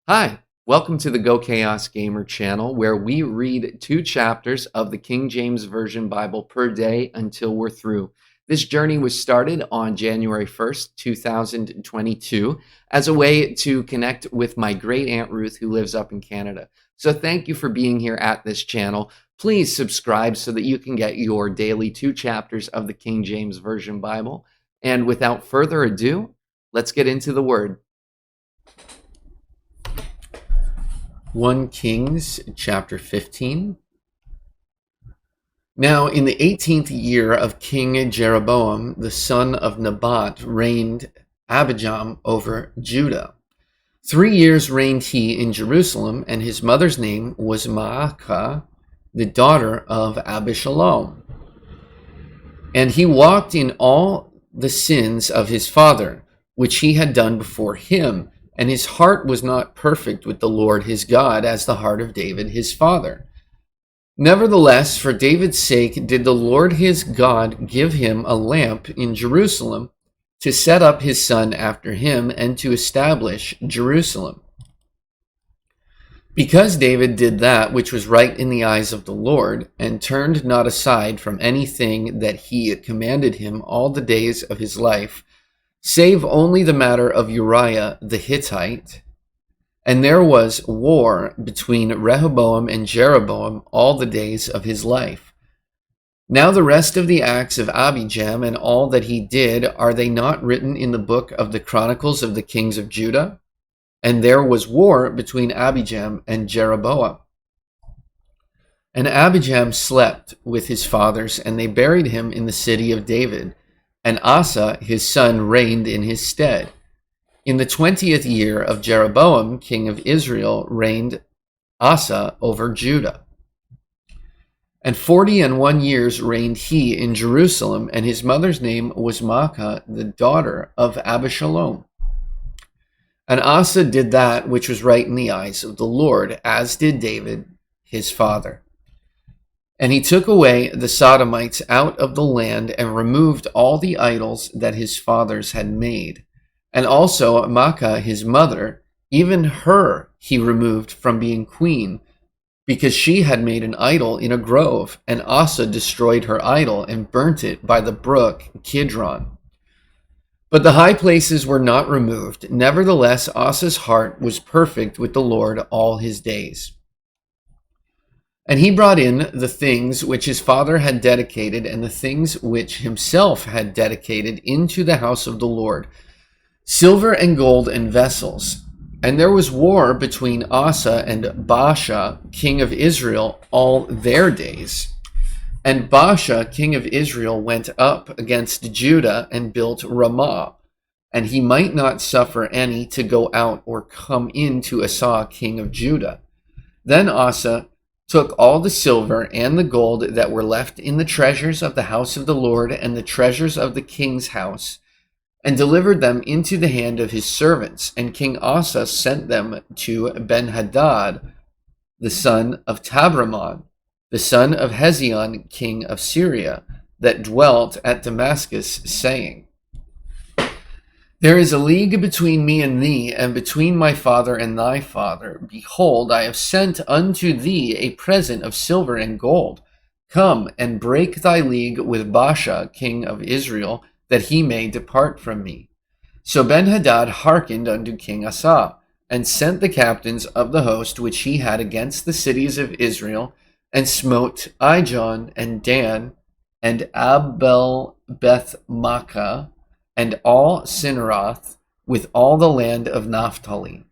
Hi, welcome to the GoChaosGamer channel, where we read 2 chapters of the King James Version Bible per day until we're through. This journey was started on January 1st, 2022, as a way to connect with my great Aunt Ruth, who lives up in Canada. So thank you for being here at this channel. Please subscribe so that you can get your daily 2 chapters of the King James Version Bible. And without further ado, let's get into the Word. 1 Kings chapter 15. Now in the 18th year of King Jeroboam, the son of Nebat, reigned Abijam over Judah. 3 years reigned he in Jerusalem, and his mother's name was Maacah, the daughter of Abishalom. And he walked in all the sins of his father, which he had done before him, and his heart was not perfect with the Lord his God, as the heart of David his father. Nevertheless, for David's sake did the Lord his God give him a lamp in Jerusalem, to set up his son after him, and to establish Jerusalem. Because David did that which was right in the eyes of the Lord, and turned not aside from anything that he commanded him all the days of his life, save only the matter of Uriah the Hittite. And there was war between Rehoboam and Jeroboam all the days of his life. Now the rest of the acts of Abijam and all that he did, are they not written in the book of the Chronicles of the kings of Judah? And there was war between Abijam and Jeroboam. And Abijam slept with his fathers, and they buried him in the city of David. And Asa his son reigned in his stead. In the 20th year of Jeroboam, king of Israel, reigned Asa over Judah. And 41 years reigned he in Jerusalem, and his mother's name was Maacah, the daughter of Abishalom. And Asa did that which was right in the eyes of the Lord, as did David his father. And he took away the Sodomites out of the land, and removed all the idols that his fathers had made. And also Maacah his mother, even her he removed from being queen, because she had made an idol in a grove. And Asa destroyed her idol, and burnt it by the brook Kidron. But the high places were not removed. Nevertheless, Asa's heart was perfect with the Lord all his days. And he brought in the things which his father had dedicated, and the things which himself had dedicated, into the house of the Lord, silver and gold and vessels. And there was war between Asa and Baasha, king of Israel, all their days. And Baasha, king of Israel, went up against Judah and built Ramah, and he might not suffer any to go out or come in to Asa, king of Judah. Then Asa took all the silver and the gold that were left in the treasures of the house of the Lord and the treasures of the king's house, and delivered them into the hand of his servants. And King Asa sent them to Ben-Hadad, the son of Tabramon, the son of Hezion, king of Syria, that dwelt at Damascus, saying, There is a league between me and thee, and between my father and thy father. Behold, I have sent unto thee a present of silver and gold. Come and break thy league with Baasha, king of Israel, that he may depart from me. So Ben-Hadad hearkened unto King Asa, and sent the captains of the host which he had against the cities of Israel, and smote Ijon and Dan, and Abel-Beth-Maachah, and all Sinneroth, with all the land of Naphtali.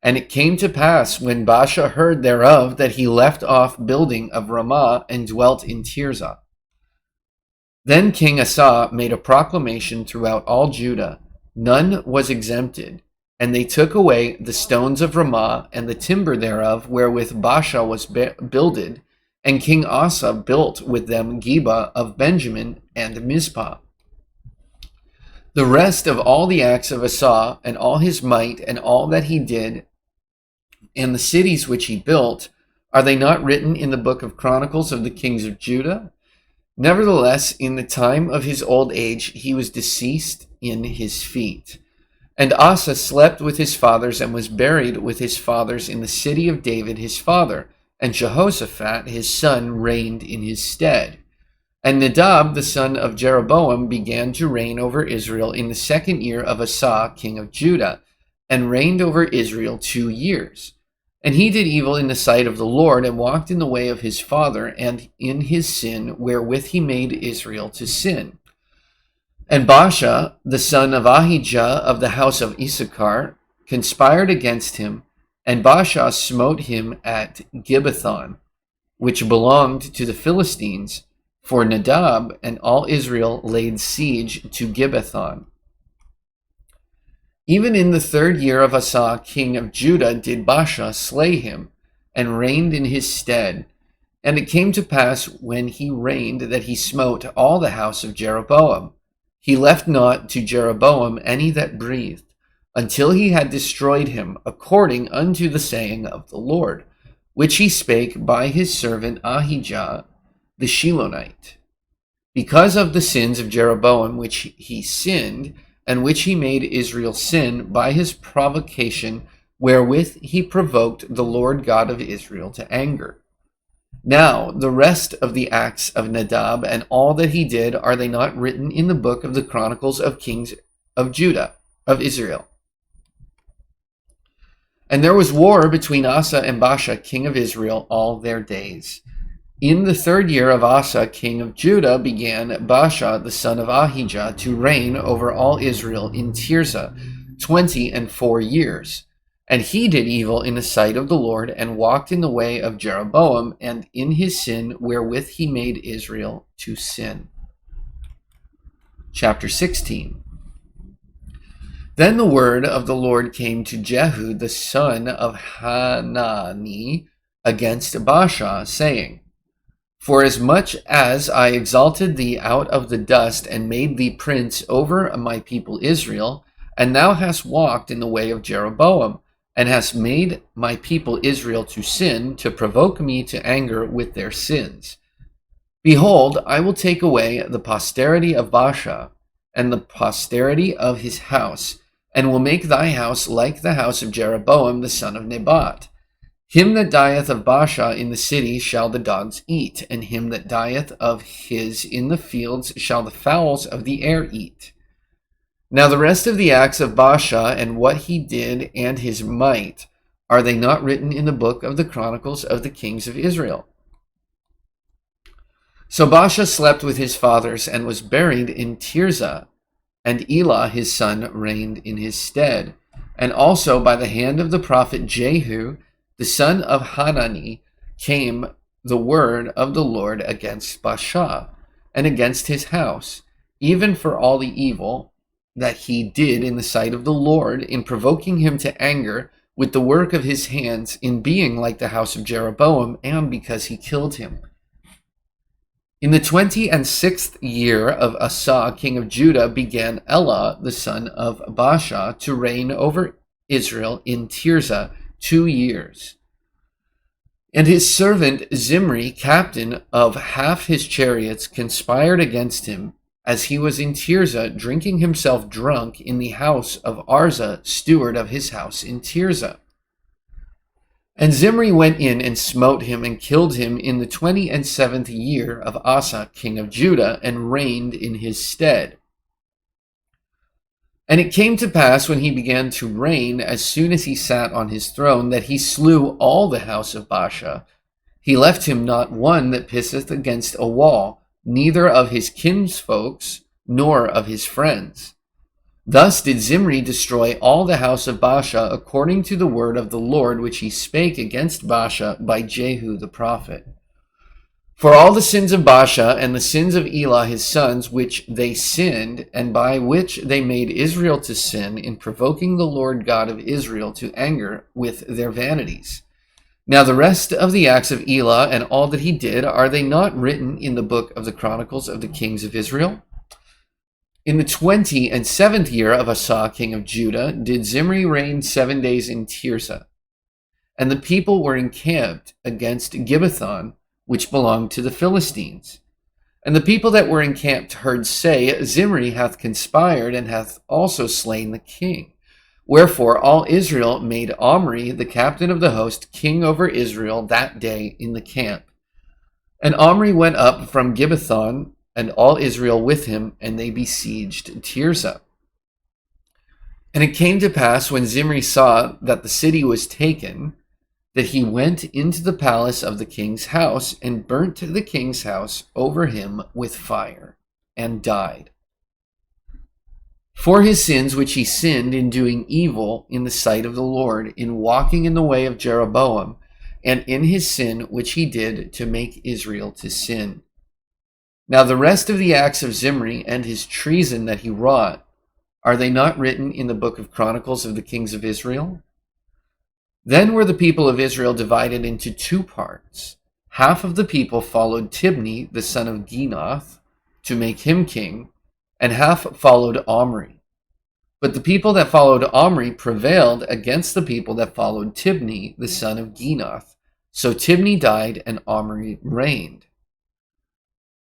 And it came to pass, when Baasha heard thereof, that he left off building of Ramah, and dwelt in Tirzah. Then King Asa made a proclamation throughout all Judah. None was exempted. And they took away the stones of Ramah, and the timber thereof, wherewith Baasha was builded. And King Asa built with them Geba of Benjamin, and Mizpah. The rest of all the acts of Asa, and all his might, and all that he did, and the cities which he built, are they not written in the book of Chronicles of the kings of Judah? Nevertheless, in the time of his old age, he was deceased in his feet. And Asa slept with his fathers and was buried with his fathers in the city of David his father, and Jehoshaphat his son reigned in his stead. And Nadab the son of Jeroboam began to reign over Israel in the 2nd year of Asa king of Judah, and reigned over Israel 2 years. And he did evil in the sight of the Lord, and walked in the way of his father, and in his sin wherewith he made Israel to sin. And Baasha, the son of Ahijah of the house of Issachar, conspired against him, and Baasha smote him at Gibbethon, which belonged to the Philistines, for Nadab and all Israel laid siege to Gibbethon. Even in the 3rd year of Asa king of Judah did Baasha slay him, and reigned in his stead. And it came to pass when he reigned that he smote all the house of Jeroboam. He left not to Jeroboam any that breathed, until he had destroyed him, according unto the saying of the Lord, which he spake by his servant Ahijah the Shilonite, because of the sins of Jeroboam which he sinned, and which he made Israel sin by his provocation, wherewith he provoked the Lord God of Israel to anger. Now the rest of the acts of Nadab and all that he did, are they not written in the book of the Chronicles of Kings of Judah, of Israel? And there was war between Asa and Baasha king of Israel all their days. In the 3rd year of Asa king of Judah began Baasha the son of Ahijah to reign over all Israel in Tirzah 24 years. And he did evil in the sight of the Lord, and walked in the way of Jeroboam, and in his sin wherewith he made Israel to sin. Chapter 16. Then the word of the Lord came to Jehu the son of Hanani against Baasha, saying, Forasmuch as I exalted thee out of the dust, and made thee prince over my people Israel, and thou hast walked in the way of Jeroboam, and hast made my people Israel to sin, to provoke me to anger with their sins. Behold, I will take away the posterity of Baasha, and the posterity of his house, and will make thy house like the house of Jeroboam the son of Nebat. Him that dieth of Baasha in the city shall the dogs eat, and him that dieth of his in the fields shall the fowls of the air eat. Now the rest of the acts of Baasha, and what he did, and his might, are they not written in the book of the Chronicles of the Kings of Israel? So Baasha slept with his fathers, and was buried in Tirzah, and Elah his son reigned in his stead. And also by the hand of the prophet Jehu, the son of Hanani, came the word of the Lord against Baasha, and against his house, even for all the evil that he did in the sight of the Lord, in provoking him to anger with the work of his hands, in being like the house of Jeroboam, and because he killed him. In the 26th year of Asa king of Judah began Elah the son of Baasha to reign over Israel in Tirzah 2 years. And his servant Zimri, captain of half his chariots, conspired against him, as he was in Tirzah, drinking himself drunk in the house of Arza, steward of his house in Tirzah. And Zimri went in and smote him, and killed him in the 27th year of Asa king of Judah, and reigned in his stead. And it came to pass, when he began to reign, as soon as he sat on his throne, that he slew all the house of Baasha. He left him not one that pisseth against a wall, neither of his kinsfolks, nor of his friends. Thus did Zimri destroy all the house of Baasha, according to the word of the Lord which he spake against Baasha by Jehu the prophet. For all the sins of Baasha, and the sins of Elah his sons, which they sinned, and by which they made Israel to sin, in provoking the Lord God of Israel to anger with their vanities. Now the rest of the acts of Elah, and all that he did, are they not written in the book of the Chronicles of the Kings of Israel? In the 27th year of Asa king of Judah did Zimri reign 7 days in Tirzah. And the people were encamped against Gibbethon, which belonged to the Philistines. And the people that were encamped heard say, Zimri hath conspired, and hath also slain the king. Wherefore all Israel made Omri, the captain of the host, king over Israel that day in the camp. And Omri went up from Gibbethon, and all Israel with him, and they besieged Tirzah. And it came to pass, when Zimri saw that the city was taken, that he went into the palace of the king's house, and burnt the king's house over him with fire, and died. For his sins which he sinned in doing evil in the sight of the Lord, in walking in the way of Jeroboam, and in his sin which he did to make Israel to sin. Now the rest of the acts of Zimri and his treason that he wrought, are they not written in the book of Chronicles of the kings of Israel? Then were the people of Israel divided into two parts. Half of the people followed Tibni, the son of Ginoth, to make him king, and half followed Omri. But the people that followed Omri prevailed against the people that followed Tibni, the son of Ginoth. So Tibni died, and Omri reigned.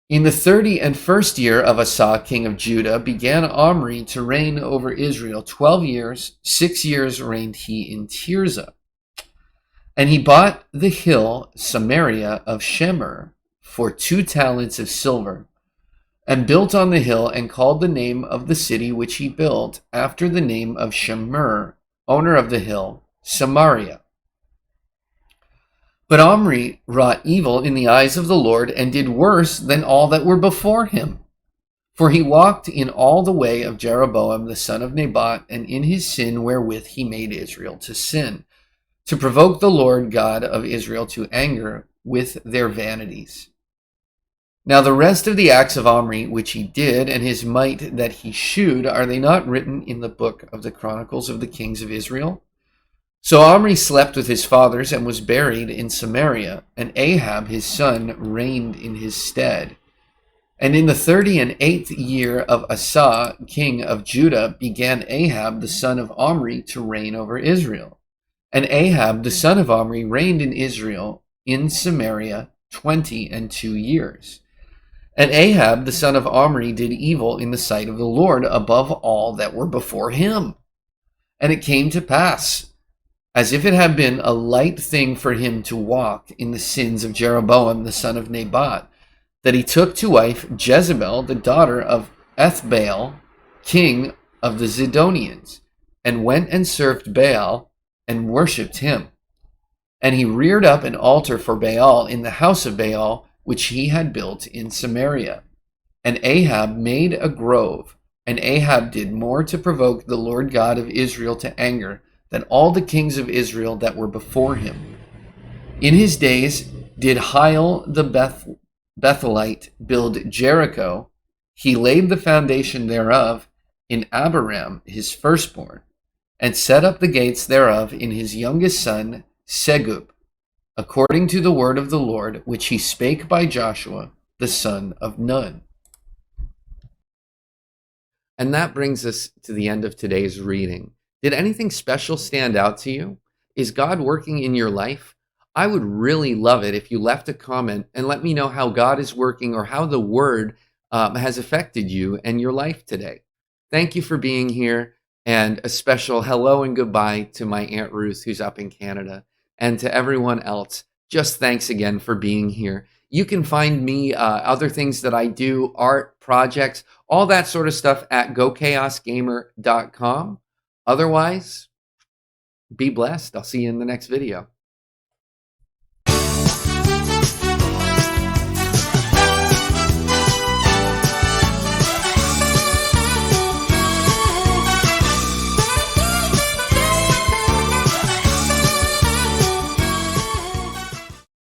In the 31st year of Asa, king of Judah, began Omri to reign over Israel 12 years. 6 years reigned he in Tirzah. And he bought the hill Samaria of Shemer for 2 talents of silver, and built on the hill, and called the name of the city which he built after the name of Shemer, owner of the hill, Samaria. But Omri wrought evil in the eyes of the Lord, and did worse than all that were before him. For he walked in all the way of Jeroboam the son of Nebat, and in his sin wherewith he made Israel to sin, to provoke the Lord God of Israel to anger with their vanities. Now the rest of the acts of Omri which he did, and his might that he shewed, are they not written in the book of the Chronicles of the kings of Israel? So Omri slept with his fathers, and was buried in Samaria, and Ahab his son reigned in his stead. And in the 38th year of Asa, king of Judah, began Ahab the son of Omri to reign over Israel. And Ahab the son of Omri reigned in Israel in Samaria 22 years. And Ahab the son of Omri did evil in the sight of the Lord above all that were before him. And it came to pass, as if it had been a light thing for him to walk in the sins of Jeroboam the son of Nebat, that he took to wife Jezebel, the daughter of Ethbaal, king of the Zidonians, and went and served Baal, and worshipped him. And he reared up an altar for Baal in the house of Baal, which he had built in Samaria. And Ahab made a grove, and Ahab did more to provoke the Lord God of Israel to anger than all the kings of Israel that were before him. In his days did Hiel the Bethelite build Jericho. He laid the foundation thereof in Abiram his firstborn, and set up the gates thereof in his youngest son Segub, according to the word of the Lord, which he spake by Joshua, the son of Nun. And that brings us to the end of today's reading. Did anything special stand out to you? Is God working in your life? I would really love it if you left a comment and let me know how God is working, or how the word has affected you and your life today. Thank you for being here, and a special hello and goodbye to my Aunt Ruth, who's up in Canada. And to everyone else, just thanks again for being here. You can find me, other things that I do, art, projects, all that sort of stuff at GoChaosGamer.com. Otherwise, be blessed. I'll see you in the next video.